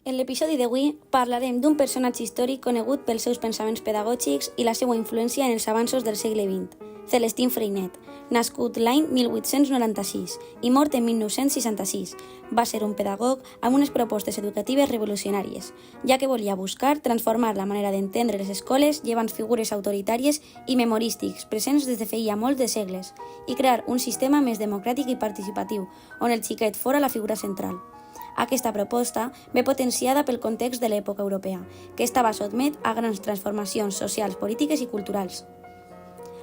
En l'episodi d'avui parlarem d'un personatge històric conegut pels seus pensaments pedagògics i la seva influència en els avanços del segle XX, Celestin Freinet, nascut l'any 1896 i mort en 1966. Va ser un pedagog amb unes propostes educatives revolucionàries, ja que volia buscar transformar la manera d'entendre les escoles llevant figures autoritàries i memorístics presents des de feia molts de segles i crear un sistema més democràtic i participatiu, on el xiquet fora la figura central. Aquesta proposta ve potenciada pel context de l'època europea, que estava sotmet a grans transformacions socials, polítiques i culturals.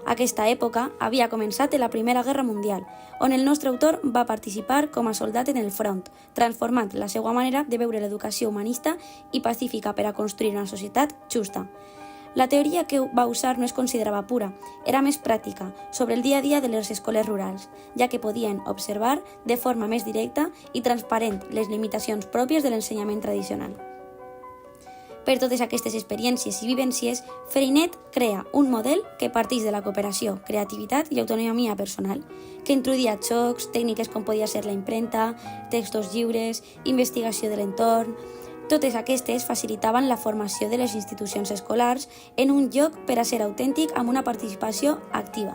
Aquesta època havia començat en la Primera Guerra Mundial, on el nostre autor va participar com a soldat en el front, transformant la seva manera de veure l'educació humanista i pacífica per a construir una societat justa. La teoria que va usar no es considerava pura, era més pràctica, sobre el dia a dia de les escoles rurals, ja que podien observar de forma més directa i transparent les limitacions pròpies de l'ensenyament tradicional. Per totes aquestes experiències i vivències, Freinet crea un model que parteix de la cooperació, creativitat i autonomia personal, que introduïa jocs, tècniques com podia ser la impremta, textos lliures, investigació de l'entorn. Totes aquestes facilitaven la formació de les institucions escolars en un lloc per a ser autèntic amb una participació activa.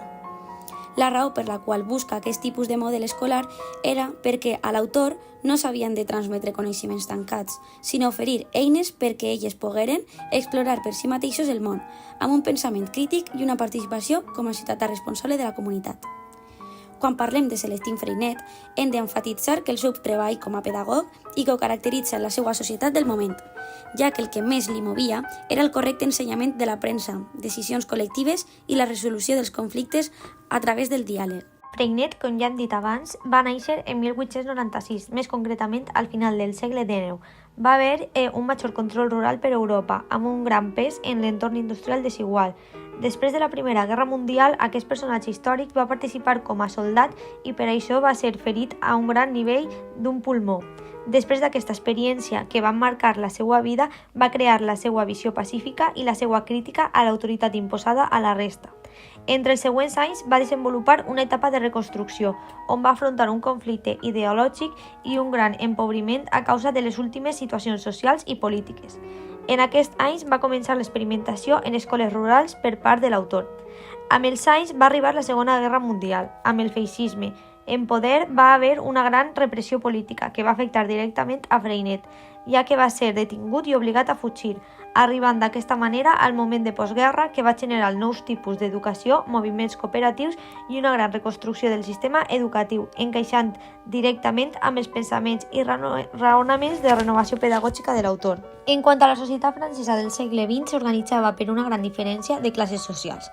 La raó per la qual busca aquest tipus de model escolar era perquè a l'autor no s'havien de transmetre coneixements tancats, sinó oferir eines perquè elles pogueren explorar per si mateixos el món, amb un pensament crític i una participació com a ciutadà responsable de la comunitat. Quan parlem de Celestin Freinet, hem d'emfatitzar que el seu treball com a pedagog i que ho caracteritza la seva societat del moment, ja que el que més li movia era el correcte ensenyament de la premsa, decisions col·lectives i la resolució dels conflictes a través del diàleg. Freinet, com ja hem dit abans, va néixer en 1896, més concretament al final del segle XIX. Va haver un major control rural per Europa, amb un gran pes en l'entorn industrial desigual. Després de la Primera Guerra Mundial, aquest personatge històric va participar com a soldat i per això va ser ferit a un gran nivell d'un pulmó. Després d'aquesta experiència que va marcar la seva vida, va crear la seva visió pacífica i la seva crítica a l'autoritat imposada a la resta. Entre els següents anys va desenvolupar una etapa de reconstrucció, on va afrontar un conflicte ideològic i un gran empobriment a causa de les últimes situacions socials i polítiques. En aquests anys va començar l'experimentació en escoles rurals per part de l'autor. Amb els anys va arribar la Segona Guerra Mundial, amb el feixisme. En poder va haver una gran repressió política que va afectar directament a Freinet, ja que va ser detingut i obligat a fugir, arribant d'aquesta manera al moment de postguerra que va generar nous tipus d'educació, moviments cooperatius i una gran reconstrucció del sistema educatiu, encaixant directament amb els pensaments i raonaments de renovació pedagògica de l'autor. En quant a la societat francesa del segle XX, s'organitzava per una gran diferència de classes socials.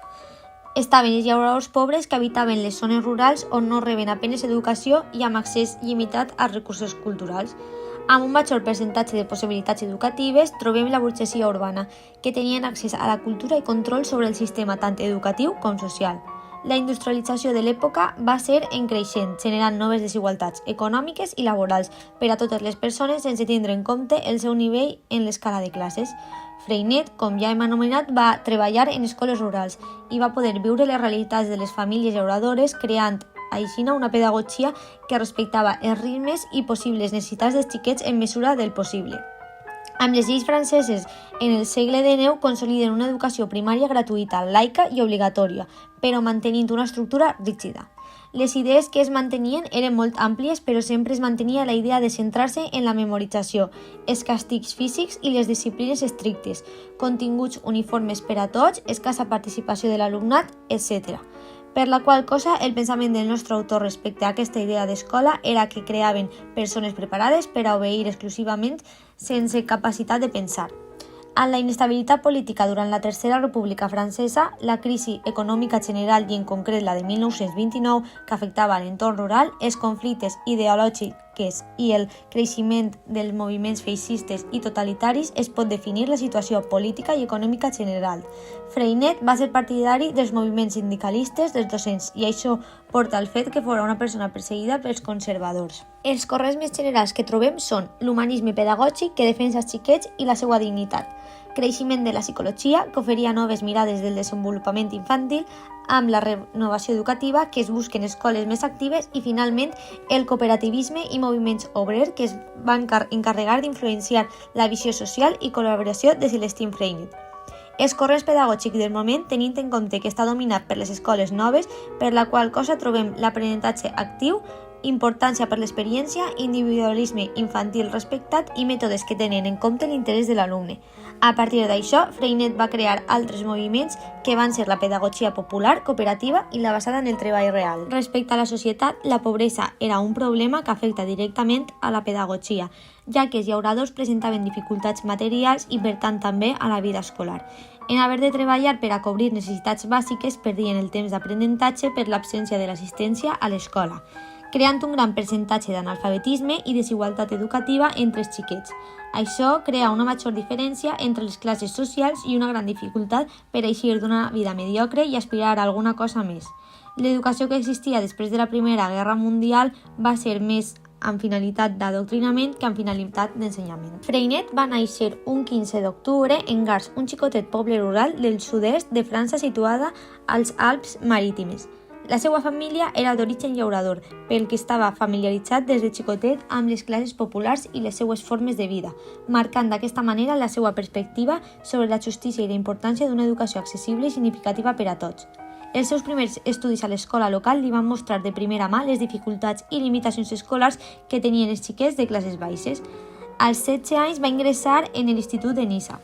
Estaven els llauradors pobres que habitaven les zones rurals on no reben apenes educació i amb accés limitat als recursos culturals. Amb un major percentatge de possibilitats educatives trobem la burgesia urbana, que tenien accés a la cultura i control sobre el sistema tant educatiu com social. La industrialització de l'època va ser en creixent, generant noves desigualtats econòmiques i laborals per a totes les persones sense tindre en compte el seu nivell en l'escala de classes. Freinet, com ja hem anomenat, va treballar en escoles rurals i va poder viure les realitats de les famílies llauradores, creant així una pedagogia que respectava els ritmes i possibles necessitats dels xiquets en mesura del possible. Amb les lleis franceses en el segle XIX consoliden una educació primària gratuïta, laica i obligatòria, però mantenint una estructura rígida. Les idees que es mantenien eren molt àmplies, però sempre es mantenia la idea de centrar-se en la memorització, els càstigs físics i les disciplines estrictes, continguts uniformes per a tots, escassa participació de l'alumnat, etc. Per la qual cosa, el pensament del nostre autor respecte a aquesta idea d'escola era que creaven persones preparades per a obeir exclusivament sense capacitat de pensar. Amb la inestabilitat política durant la Tercera República Francesa, la crisi econòmica general i en concret la de 1929 que afectava l'entorn rural, els conflictes ideològics i el creixement dels moviments feixistes i totalitaris es pot definir la situació política i econòmica general. Freinet va ser partidari dels moviments sindicalistes dels docents i això porta al fet que fora una persona perseguida pels conservadors. Els corrents més generals que trobem són l'humanisme pedagògic que defensa els xiquets i la seva dignitat. creixement de la psicologia, que oferia noves mirades del desenvolupament infantil, amb la renovació educativa, que es busquen escoles més actives, i finalment el cooperativisme i moviments obrers, que es van encarregar d'influenciar la visió social i col·laboració de Celestine Freinet. Els corrents pedagògics del moment, tenint en compte que està dominat per les escoles noves, per la qual cosa trobem l'aprenentatge actiu, importància per l'experiència, individualisme infantil respectat i mètodes que tenen en compte l'interès de l'alumne. A partir d'això, Freinet va crear altres moviments que van ser la pedagogia popular, cooperativa i la basada en el treball real. Respecte a la societat, la pobresa era un problema que afecta directament a la pedagogia, ja que els llauradors presentaven dificultats materials i, per tant, també a la vida escolar. En haver de treballar per a cobrir necessitats bàsiques, perdien el temps d'aprenentatge per l'absència de l'assistència a l'escola, creant un gran percentatge d'analfabetisme i desigualtat educativa entre els xiquets. Això crea una major diferència entre les classes socials i una gran dificultat per eixir d'una vida mediocre i aspirar a alguna cosa més. L'educació que existia després de la Primera Guerra Mundial va ser més amb finalitat d'adoctrinament que amb finalitat d'ensenyament. Freinet va néixer un 15 d'octubre en Gars, un xicotet poble rural del sud-est de França situada als Alps Marítimes. La seva família era d'origen llaurador, pel que estava familiaritzat des de xicotet amb les classes populars i les seues formes de vida, marcant d'aquesta manera la seva perspectiva sobre la justícia i la importància d'una educació accessible i significativa per a tots. Els seus primers estudis a l'escola local li van mostrar de primera mà les dificultats i limitacions escolars que tenien els xiquets de classes baixes. Als 16 anys va ingressar en l'Institut de Niça,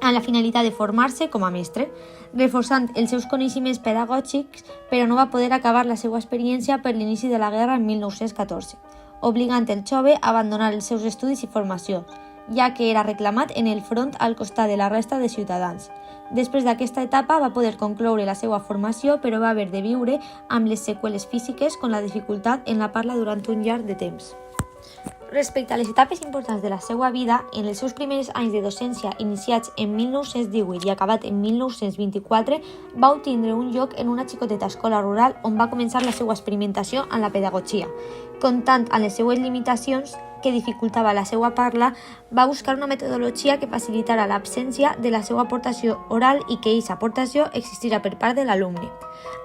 amb la finalitat de formar-se com a mestre, reforçant els seus coneixements pedagògics, però no va poder acabar la seva experiència per l'inici de la guerra en 1914, obligant el jove a abandonar els seus estudis i formació, ja que era reclamat en el front al costat de la resta de ciutadans. Després d'aquesta etapa va poder concloure la seva formació, però va haver de viure amb les seqüeles físiques com la dificultat en la parla durant un llarg de temps. Respecte a les etapes importants de la seva vida, en els seus primers anys de docència, iniciats en 1918 i acabat en 1924, va obtindre un lloc en una xicoteta escola rural on va començar la seva experimentació en la pedagogia. Comptant amb les seues limitacions que dificultava la seva parla, va buscar una metodologia que facilitara l'absència de la seva aportació oral i que aquesta aportació existira per part de l'alumne.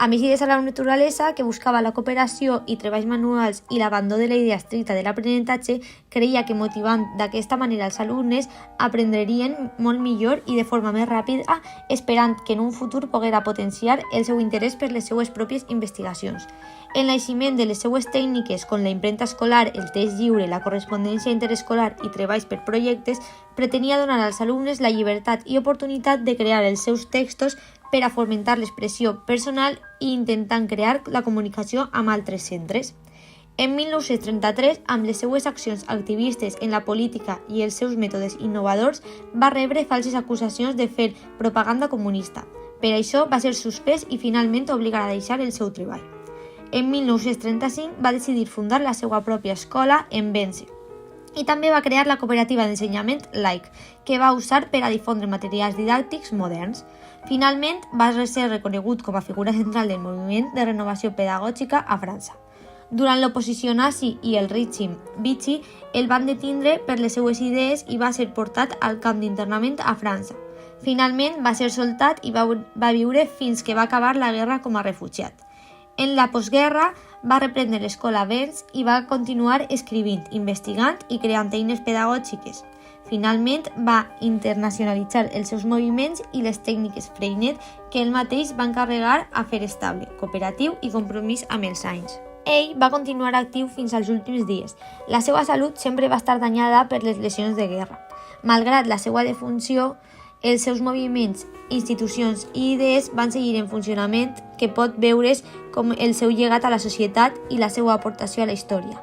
A mesures a la naturalesa, que buscava la cooperació i treballs manuals i l'abandó de la idea estricta de l'aprenentatge, creia que motivant d'aquesta manera els alumnes aprendrien molt millor i de forma més ràpida, esperant que en un futur poguera potenciar el seu interès per les seues pròpies investigacions. El naixement de les seues tècniques com la impremta escolar, el text lliure, la correspondència interescolar i treballs per projectes pretenia donar als alumnes la llibertat i oportunitat de crear els seus textos per a fomentar l'expressió personal i intentant crear la comunicació amb altres centres. En 1933, amb les seues accions activistes en la política i els seus mètodes innovadors, va rebre falses acusacions de fer propaganda comunista. Per això va ser suspès i finalment obligat a deixar el seu treball. En 1935 va decidir fundar la seva pròpia escola en Vence i també va crear la cooperativa d'ensenyament laic, que va usar per a difondre materials didàctics moderns. Finalment, va ser reconegut com a figura central del moviment de renovació pedagògica a França. Durant l'oposició nazi i el règim Vichy, el van detindre per les seues idees i va ser portat al camp d'internament a França. Finalment, va ser soltat i va viure fins que va acabar la guerra com a refugiat. En la postguerra, va reprendre l'escola Vence i va continuar escrivint, investigant i creant eines pedagògiques. Finalment, va internacionalitzar els seus moviments i les tècniques Freinet que ell mateix va encarregar a fer estable, cooperatiu i compromís amb els anys. Ell va continuar actiu fins als últims dies. La seva salut sempre va estar danyada per les lesions de guerra. Malgrat la seva defunció, els seus moviments, institucions i idees van seguir en funcionament, que pot veure's com el seu llegat a la societat i la seva aportació a la història,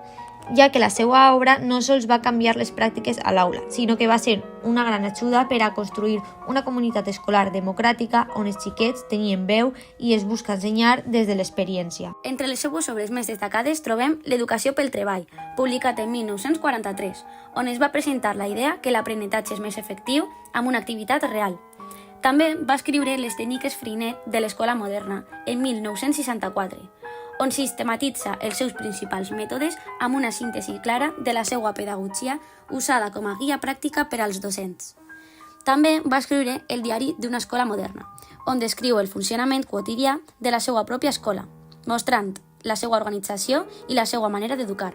ja que la seva obra no sols va canviar les pràctiques a l'aula, sinó que va ser una gran ajuda per a construir una comunitat escolar democràtica on els xiquets tenien veu i es busca ensenyar des de l'experiència. Entre les seues obres més destacades trobem L'educació pel treball, publicat en 1943, on es va presentar la idea que l'aprenentatge és més efectiu amb una activitat real. També va escriure Les tècniques Freinet de l'escola moderna, en 1964, on sistematitza els seus principals mètodes amb una síntesi clara de la seva pedagogia usada com a guia pràctica per als docents. També va escriure el diari d'una escola moderna, on descriu el funcionament quotidià de la seva pròpia escola, mostrant la seva organització i la seva manera d'educar.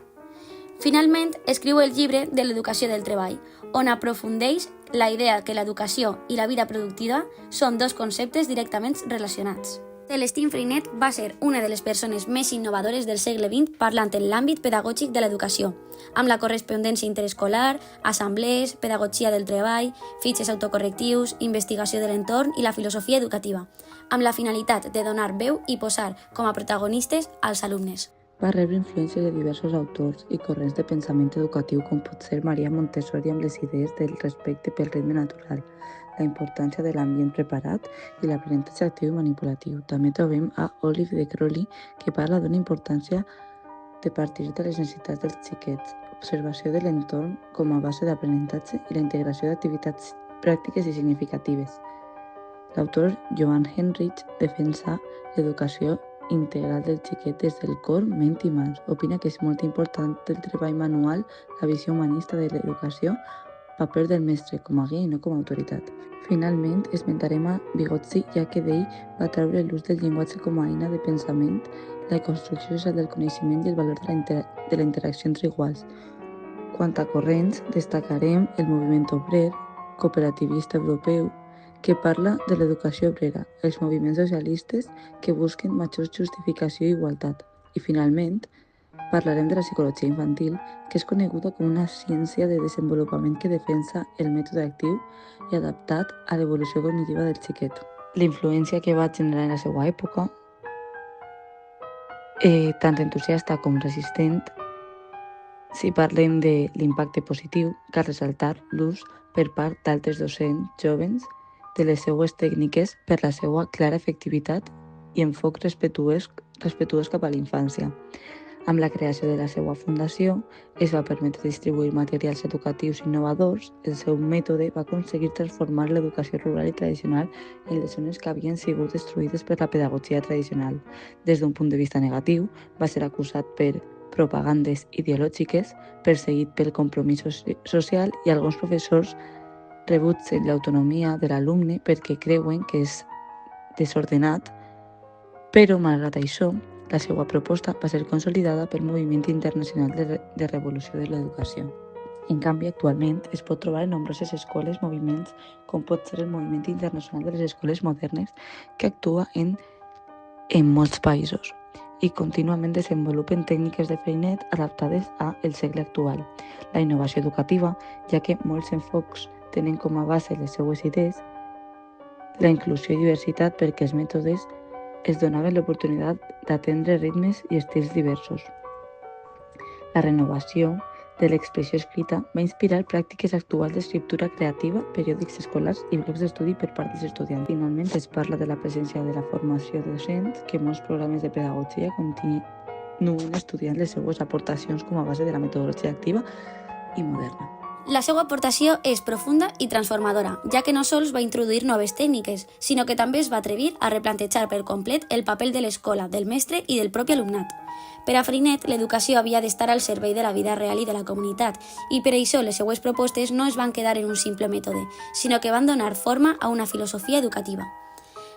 Finalment, escriu el llibre de l'educació del treball, on aprofundeix la idea que l'educació i la vida productiva són dos conceptes directament relacionats. Celestine Freinet va ser una de les persones més innovadores del segle XX parlant en l'àmbit pedagògic de l'educació, amb la correspondència interescolar, assemblees, pedagogia del treball, fitxes autocorrectius, investigació de l'entorn i la filosofia educativa, amb la finalitat de donar veu i posar com a protagonistes als alumnes. Va rebre influències de diversos autors i corrents de pensament educatiu com pot ser Maria Montessori amb les idees del respecte pel ritme natural, la importància de l'ambient preparat i l'aprenentatge actiu i manipulatiu. També trobem a Olive de Crowley, que parla d'una importància de partir de les necessitats dels xiquets, observació de l'entorn com a base d'aprenentatge i la integració d'activitats pràctiques i significatives. L'autor Joan Henrich defensa l'educació integral del xiquet des del cor, ment i mans. Opina que és molt important el treball manual, la visió humanista de l'educació, paper del mestre com a guia i no com a autoritat. Finalment, esmentarem a Vygotsky, ja que d'ell va treure l'ús del llenguatge com a eina de pensament, la construcció social del coneixement i el valor de la interacció entre iguals. Quant a corrents, destacarem el moviment obrer, cooperativista europeu, que parla de l'educació obrera, els moviments socialistes que busquen major justificació i igualtat. I finalment, parlarem de la psicologia infantil, que és coneguda com una ciència de desenvolupament que defensa el mètode actiu i adaptat a l'evolució cognitiva del xiquet. La influència que va generar en la seva època, tant entusiasta com resistent, si parlem de l'impacte positiu, cal ressaltar l'ús per part d'altres docents jovens de les seues tècniques per la seva clara efectivitat i enfoc respetuós cap a la infància. Amb la creació de la seva fundació, es va permetre distribuir materials educatius innovadors. El seu mètode va aconseguir transformar l'educació rural i tradicional en les zones que havien sigut destruïdes per la pedagogia tradicional. Des d'un punt de vista negatiu, va ser acusat per propagandes ideològiques, perseguit pel compromís social i alguns professors rebutgen l'autonomia de l'alumne perquè creuen que és desordenat, però malgrat això, la seva proposta va ser consolidada pel moviment internacional de revolució de l'educació. En canvi, actualment es pot trobar en nombroses escoles moviments, com pot ser el moviment internacional de les escoles modernes, que actua en molts països i contínuament desenvolupen tècniques de Freinet adaptades al segle actual. La innovació educativa, ja que molts enfocs tenen com a base les seues idees, la inclusió i diversitat perquè els mètodes es donaven l'oportunitat d'atendre ritmes i estils diversos. La renovació de l'expressió escrita va inspirar pràctiques actuals d'escriptura creativa, periòdics escolars i blocs d'estudi per part dels estudiants. Finalment, es parla de la presència de la formació docent, que molts programes de pedagogia continuen estudiant les seues aportacions com a base de la metodologia activa i moderna. La seva aportació és profunda i transformadora, ja que no sols va introduir noves tècniques, sinó que també es va atrevir a replantejar per complet el paper de l'escola, del mestre i del propi alumnat. Per a Freinet, l'educació havia d'estar al servei de la vida real i de la comunitat, i per això les seues propostes no es van quedar en un simple mètode, sinó que van donar forma a una filosofia educativa.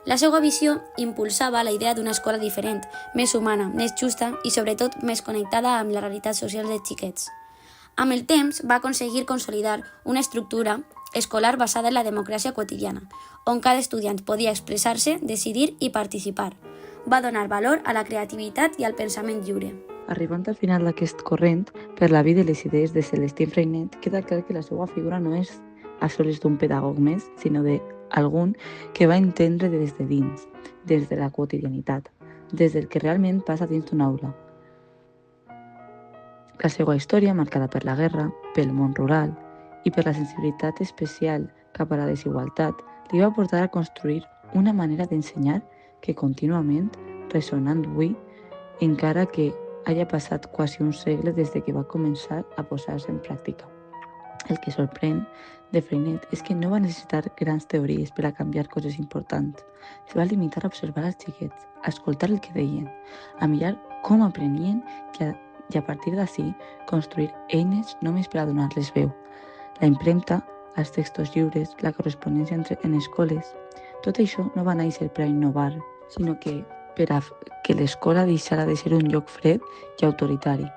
La seva visió impulsava la idea d'una escola diferent, més humana, més justa i sobretot més connectada amb la realitat social dels xiquets. Amb el temps va aconseguir consolidar una estructura escolar basada en la democràcia quotidiana, on cada estudiant podia expressar-se, decidir i participar. Va donar valor a la creativitat i al pensament lliure. Arribant al final d'aquest corrent, per la vida i les idees de Celestine Freinet, queda clar que la seva figura no és a sols d'un pedagog més, sinó d'algun que va entendre des de dins, des de la quotidianitat, des del que realment passa dins d'una aula. La seva història, marcada per la guerra, pel món rural i per la sensibilitat especial cap a la desigualtat, li va portar a construir una manera d'ensenyar que contínuament ressona avui, encara que hagi passat quasi un segle des que va començar a posar-se en pràctica. El que sorprèn de Freinet és que no va necessitar grans teories per a canviar coses importants. Es va limitar a observar els xiquets, a escoltar el que deien, a mirar com aprenien i a partir d'ací construir eines només per a donar-les veu. La impremta els textos lliures, la correspondència en escoles. Tot això no va néixer per a innovar, sinó que per a que l'escola deixara de ser un lloc fred i autoritari.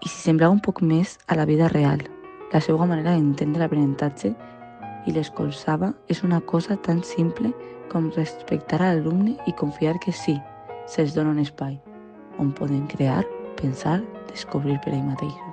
I si semblava un poc més a la vida real, la seva manera d'entendre l'aprenentatge i l'escolzava és una cosa tan simple com respectar a l'alumne i confiar que sí, se'ls dona un espai on poden crear, pensar, descobrir per ells mateixos.